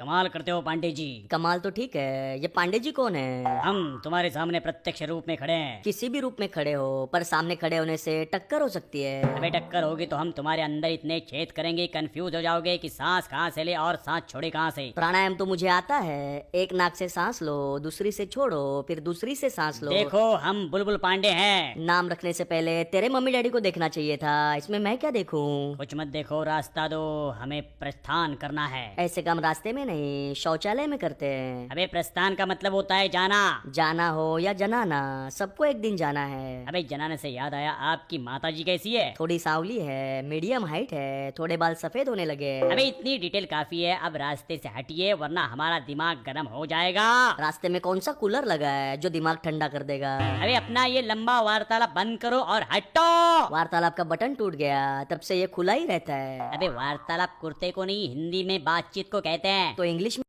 कमाल करते हो पांडे जी। कमाल तो ठीक है, ये पांडे जी कौन है? हम तुम्हारे सामने प्रत्यक्ष रूप में खड़े हैं। किसी भी रूप में खड़े हो, पर सामने खड़े होने से टक्कर हो सकती है। अबे टक्कर होगी तो हम तुम्हारे अंदर इतने छेद करेंगे, कंफ्यूज हो जाओगे कि सांस कहाँ से ले और सांस छोड़े कहाँ से। प्राणायाम तो मुझे आता है। एक नाक से सांस लो, दूसरी से छोड़ो, फिर दूसरी से सांस लो। देखो हम बुलबुल पांडे हैं। नाम रखने से पहले तेरे मम्मी डैडी को देखना चाहिए था, इसमें मैं क्या देखूं? कुछ मत देखो, रास्ता दो, हमें प्रस्थान करना है। ऐसे काम रास्ते में नहीं, शौचालय में करते हैं। अबे प्रस्थान का मतलब होता है जाना। जाना हो या जनाना, सबको एक दिन जाना है। अबे जनाने से याद आया, आपकी माता जी कैसी है? थोड़ी सांवली है, मीडियम हाइट है, थोड़े बाल सफेद होने लगे। अबे इतनी डिटेल काफी है, अब रास्ते से हटिए वरना हमारा दिमाग गर्म हो जाएगा। रास्ते में कौन सा कूलर लगा है जो दिमाग ठंडा कर देगा? अबे अपना ये लंबा वार्तालाप बंद करो और हटो। वार्तालाप का बटन टूट गया, तब से ये खुला ही रहता है। अबे वार्तालाप कुर्ते को नहीं, हिंदी में बातचीत को कहते हैं। तो इंग्लिश में